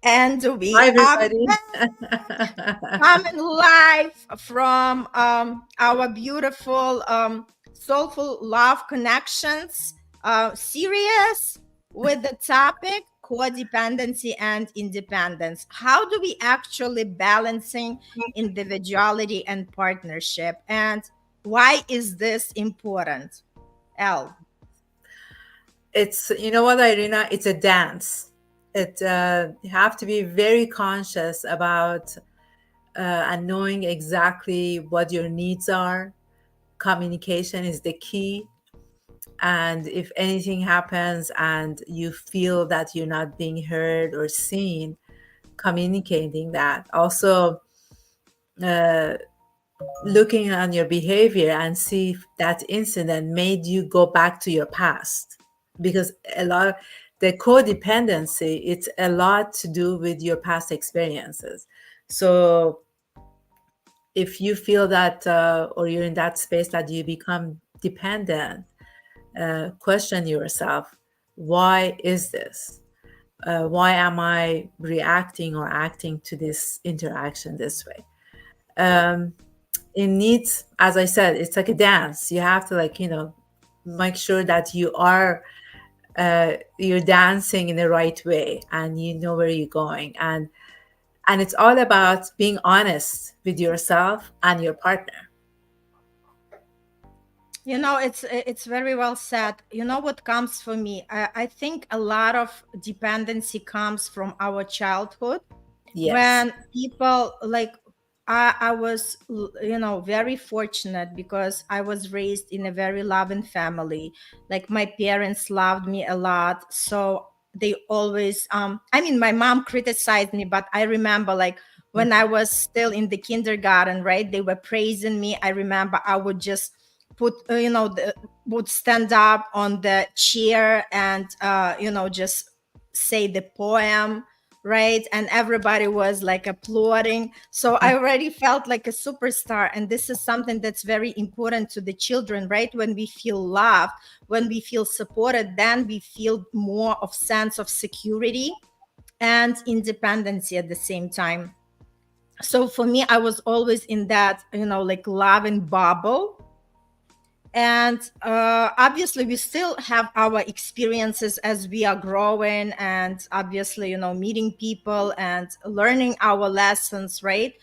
And we Hi, are everybody. coming live from our beautiful soulful love connections series with the topic codependency and independence. How do we actually balancing individuality and partnership, and why is this important? Elle. It's, you know what, Irina? It's a dance. You have to be very conscious about and knowing exactly what your needs are. Communication is the key. And if anything happens and you feel that you're not being heard or seen, communicating that. Also, uh, looking on your behavior and see if that incident made you go back to your past, because a lot the codependency, it's a lot to do with your past experiences. So if you feel that or you're in that space that you become dependent, question yourself, why is this? Why am I reacting or acting to this interaction this way? um, it needs, as I said, it's like a dance. You have to, like, make sure that you're dancing in the right way and you know where you're going. And it's all about being honest with yourself and your partner. It's very well said. You know what comes for me? I think a lot of dependency comes from our childhood Yes. when people like I was very fortunate because I was raised in a very loving family. Like my parents loved me a lot, so they always I mean my mom criticized me, but I remember like when I was still in the kindergarten, right, they were praising me. I remember I would just put would stand up on the chair and just say the poem, right? And everybody was like applauding. So I already felt like a superstar. And this is something that's very important to the children, right? When we feel loved, when we feel supported, then we feel more of sense of security and independency at the same time. So for me, I was always in that, like loving bubble. And obviously we still have our experiences as we are growing, and obviously meeting people and learning our lessons, right?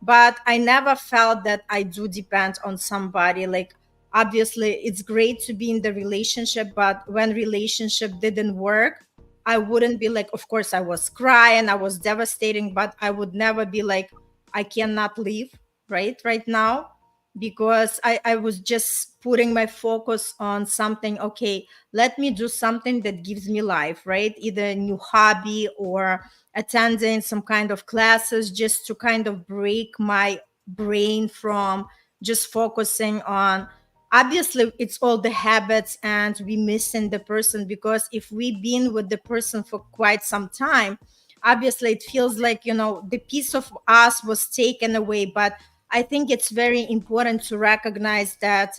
But I never felt that I do depend on somebody. Like obviously it's great to be in the relationship, but when relationship didn't work, I wouldn't be like, of course I was crying, I was devastating, but I would never be like, I cannot leave right now, because I was just putting my focus on something. Okay, let me do something that gives me life, right? Either a new hobby or attending some kind of classes, just to kind of break my brain from just focusing on, obviously it's all the habits and we missing the person. Because if we've been with the person for quite some time, obviously it feels like the piece of us was taken away. But I think it's very important to recognize that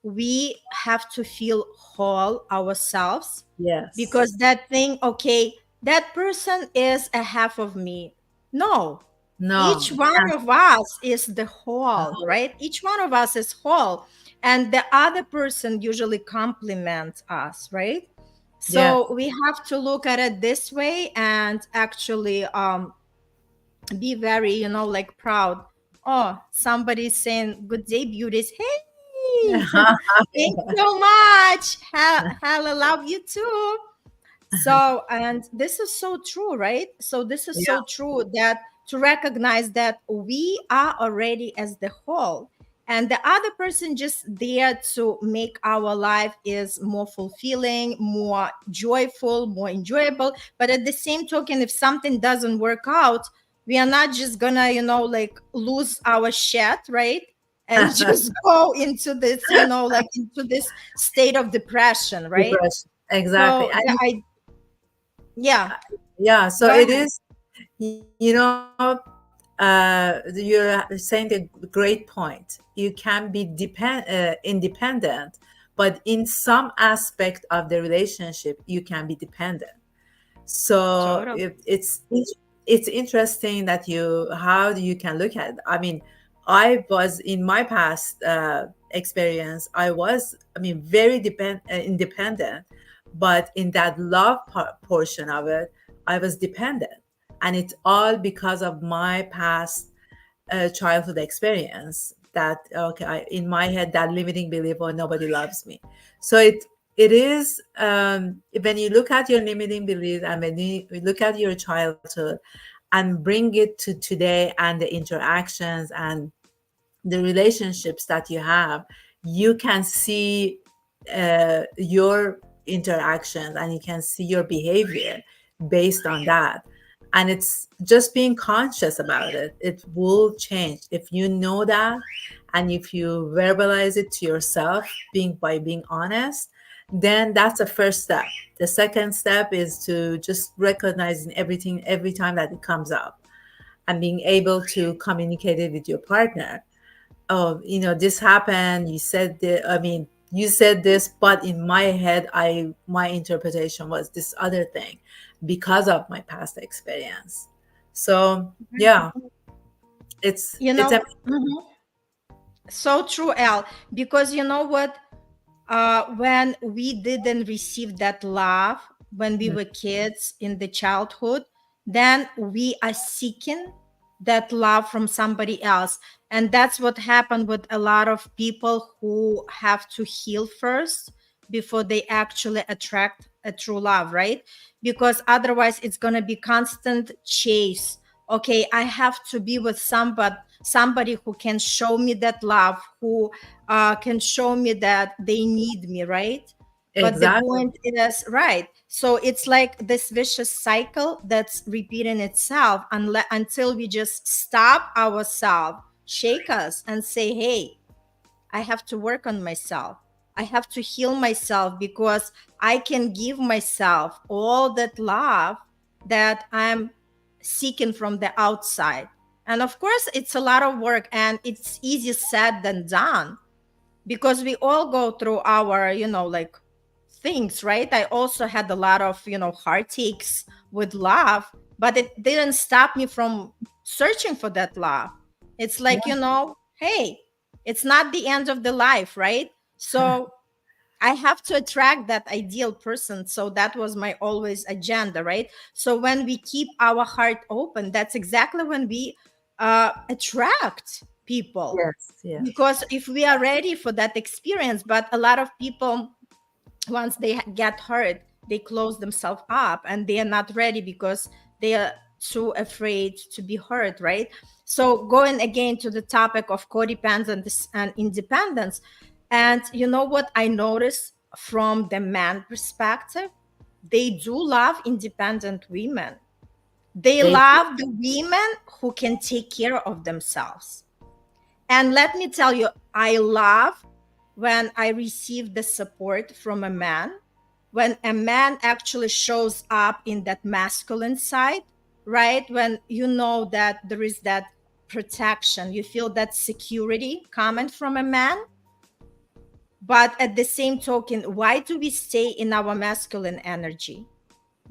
we have to feel whole ourselves, Yes. because that thing, okay, that person is a half of me. No, each No. one of us is the whole, No. right? Each one of us is whole, and the other person usually complements us, right? Yes. So we have to look at it this way and actually be very like proud. Oh, somebody's saying good day beauties. Hey, thanks so much. Hella love you too. So, and this is so true, right? So this is Yeah. so true, that to recognize that we are already as the whole, and the other person just there to make our life is more fulfilling, more joyful, more enjoyable. But at the same token, if something doesn't work out, we are not just gonna like lose our shit, right? And just go into this like into this state of depression, right? Depression. Exactly. So yeah, Yeah, so go it ahead. is, you're saying a great point. You can be independent, but in some aspect of the relationship, you can be dependent. So Totally. it's interesting that you how you can look at it. I mean, I was in my past experience, I was, I mean, very independent, but in that love portion of it, I was dependent, and it's all because of my past childhood experience. That okay, in my head, that limiting belief, oh, nobody loves me. So it is, when you look at your limiting beliefs and when you look at your childhood and bring it to today and the interactions and the relationships that you have, you can see your interactions and you can see your behavior based on that. And it's just being conscious about it. It will change if you know that, and if you verbalize it to yourself, being honest, then that's the first step. The second step is to just recognizing everything every time that it comes up, and being able to communicate it with your partner. Oh, this happened, you said I mean, you said this, but in my head, my interpretation was this other thing because of my past experience. So yeah, You it's know, mhm. So true, Al. Because you know what? When we didn't receive that love when we were kids in the childhood, then we are seeking that love from somebody else. And that's what happened with a lot of people who have to heal first before they actually attract a true love, right? Because otherwise it's going to be constant chase. Okay, I have to be with somebody who can show me that love, who can show me that they need me, right? But the exactly. point is, right. So it's like this vicious cycle that's repeating itself until we just stop ourselves, shake us, and say, hey, I have to work on myself. I have to heal myself because I can give myself all that love that I'm seeking from the outside. And of course, it's a lot of work and it's easier said than done because we all go through our, like things, right? I also had a lot of, heartaches with love, but it didn't stop me from searching for that love. It's like, hey, it's not the end of the life, right? So I have to attract that ideal person. So that was my always agenda, right? So when we keep our heart open, that's exactly when we attract people. Yes, yes. Because if we are ready for that experience, but a lot of people, once they get hurt, they close themselves up and they are not ready because they are too afraid to be hurt, right? So going again to the topic of codependence and independence, and you know what I notice from the man perspective, they do love independent women. They They love the women who can take care of themselves. And let me tell you, I love when I receive the support from a man, when a man actually shows up in that masculine side, right? When you know that there is that protection, you feel that security coming from a man. But at the same token, why do we stay in our masculine energy?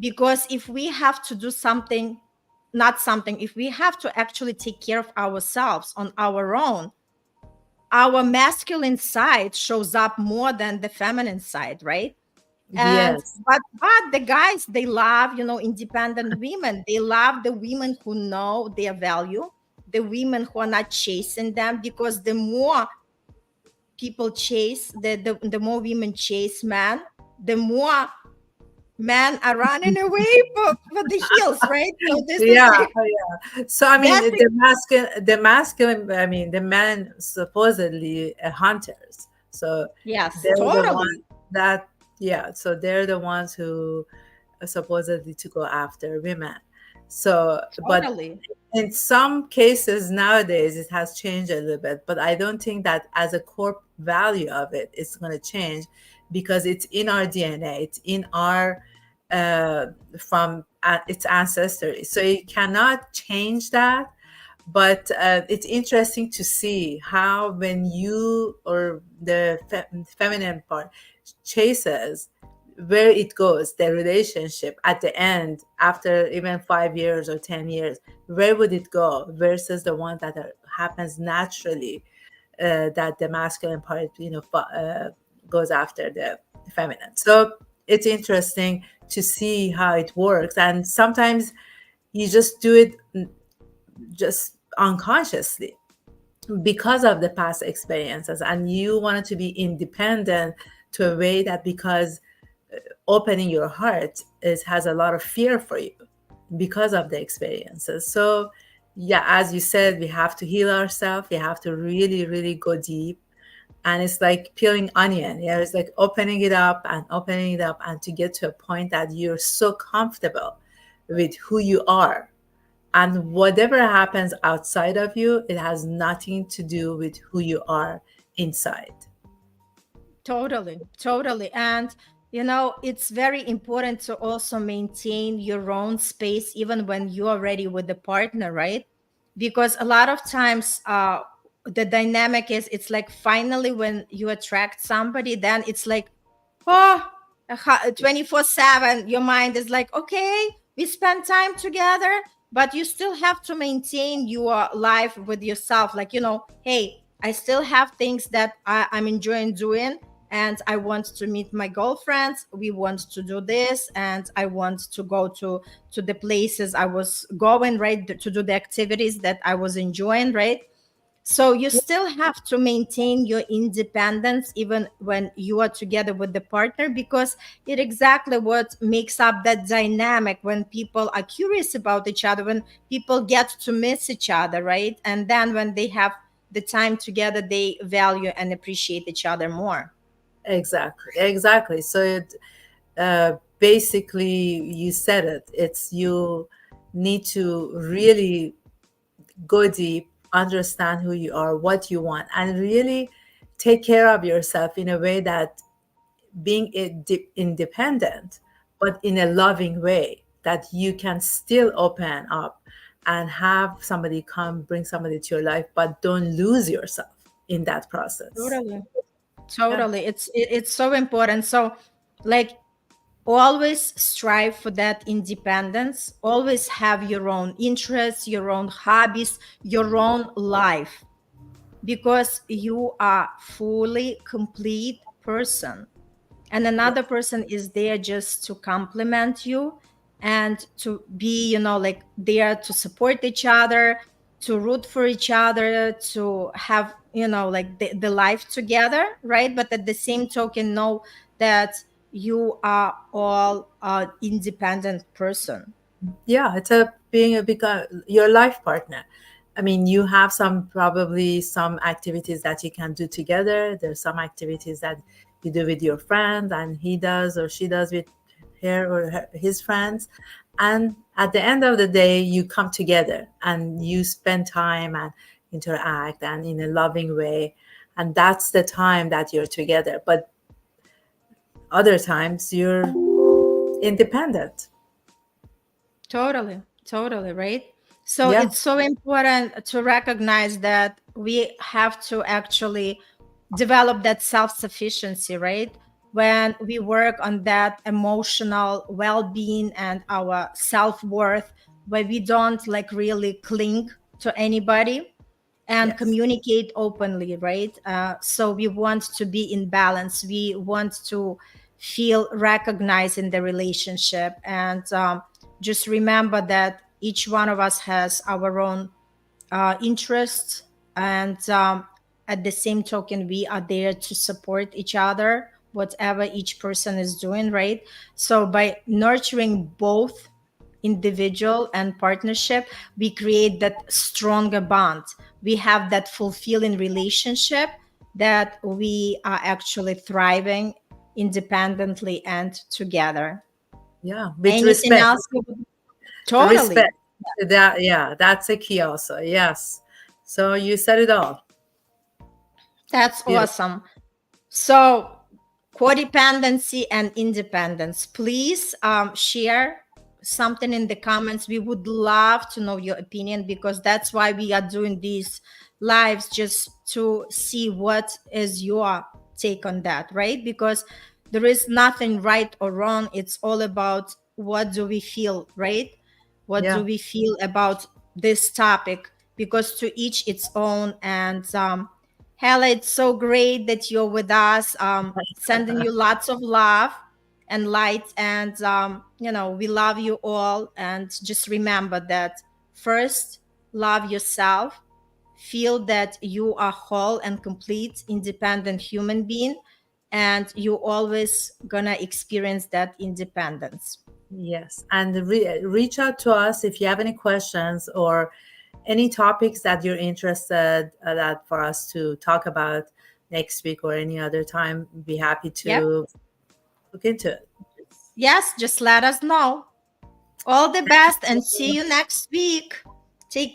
Because if we have to do something, not something, if we have to actually take care of ourselves on our own, our masculine side shows up more than the feminine side, right? And yes, but the guys, they love, independent women. They love the women who know their value, the women who are not chasing them, because the more people chase, the more women chase men, the more men are running away for the heels, right? So this is yeah, yeah. So I mean, that's the masculine, I mean, the men supposedly hunters. So yes, they're the ones totally, that, yeah. So they're the ones who are supposedly to go after women. So, but totally. in some cases nowadays it has changed a little bit, but I don't think that as a core value of it, it's going to change, because it's in our DNA, it's in our uh, from its ancestry, so you cannot change that. But it's interesting to see how when you or the feminine part chases, where it goes, the relationship at the end, after even 5 years or 10 years, where would it go versus the one that happens naturally, that the masculine part, goes after the feminine. So it's interesting to see how it works. And sometimes you just do it just unconsciously because of the past experiences, and you wanted to be independent to a way that, because opening your heart has a lot of fear for you because of the experiences. So yeah, as you said, we have to heal ourselves, we have to really really go deep. And it's like peeling onion. Yeah, it's like opening it up and opening it up, and to get to a point that you're so comfortable with who you are, and whatever happens outside of you, it has nothing to do with who you are inside. Totally, totally. And, it's very important to also maintain your own space, even when you're ready with the partner, right? Because a lot of times, the dynamic is it's like finally when you attract somebody, then it's like, oh, 24/7, your mind is like, okay, we spend time together, but you still have to maintain your life with yourself. Like, hey, I still have things that I'm enjoying doing, and I want to meet my girlfriends. We want to do this, and I want to go to the places I was going, right, to do the activities that I was enjoying, right? So you still have to maintain your independence even when you are together with the partner, because it exactly what makes up that dynamic when people are curious about each other, when people get to miss each other, right? And then when they have the time together, they value and appreciate each other more. Exactly, exactly. So basically, you said it. It's you need to really go deep, understand who you are, what you want, and really take care of yourself in a way that being independent, but in a loving way, that you can still open up and have somebody come, bring somebody to your life, but don't lose yourself in that process. Totally. Yeah, Totally. It's so important. So, like, always strive for that independence. Always have your own interests, your own hobbies, your own life, because you are fully complete person, and yeah, another person is there just to complement you and to be, like, there to support each other, to root for each other, to have, like, the life together, right? But at the same token, know that you are all independent person. yeah. It's a being a your life partner. I mean, you have some, probably some activities that you can do together. There's some activities that you do with your friend, and he does or she does with his friends. And at the end of the day, you come together and you spend time and interact, and in a loving way. And that's the time that you're together. But other times you're independent. Totally, totally, right? So Yeah. it's so important to recognize that we have to actually develop that self-sufficiency, right? When we work on that emotional well-being and our self-worth, where we don't like really cling to anybody and Yes. communicate openly, right? So we want to be in balance. We want to feel recognized in the relationship. And just remember that each one of us has our own interests. And at the same token, we are there to support each other, whatever each person is doing, right? So by nurturing both individual and partnership, we create that stronger bond. We have that fulfilling relationship that we are actually thriving independently and together. Yeah. With Anything respect. else? Totally. Respect. That, yeah, that's a key also. Yes. So you said it all. That's Beautiful. awesome. So, codependency and independence. Please share something in the comments. We would love to know your opinion, because that's why we are doing these lives, just to see what is your take on that, right? Because there is nothing right or wrong. It's all about what do we feel, right? What do Yeah. we feel about this topic? Because to each its own. And Hella, it's so great that you're with us. Sending you lots of love and light. And we love you all. And just remember that first, love yourself. Feel that you are whole and complete, independent human being, and you always gonna experience that independence. Yes, and reach out to us if you have any questions or any topics that you're interested that for us to talk about next week or any other time. Be happy Yep. to look into it. Yes, just let us know. All the best and see you next week.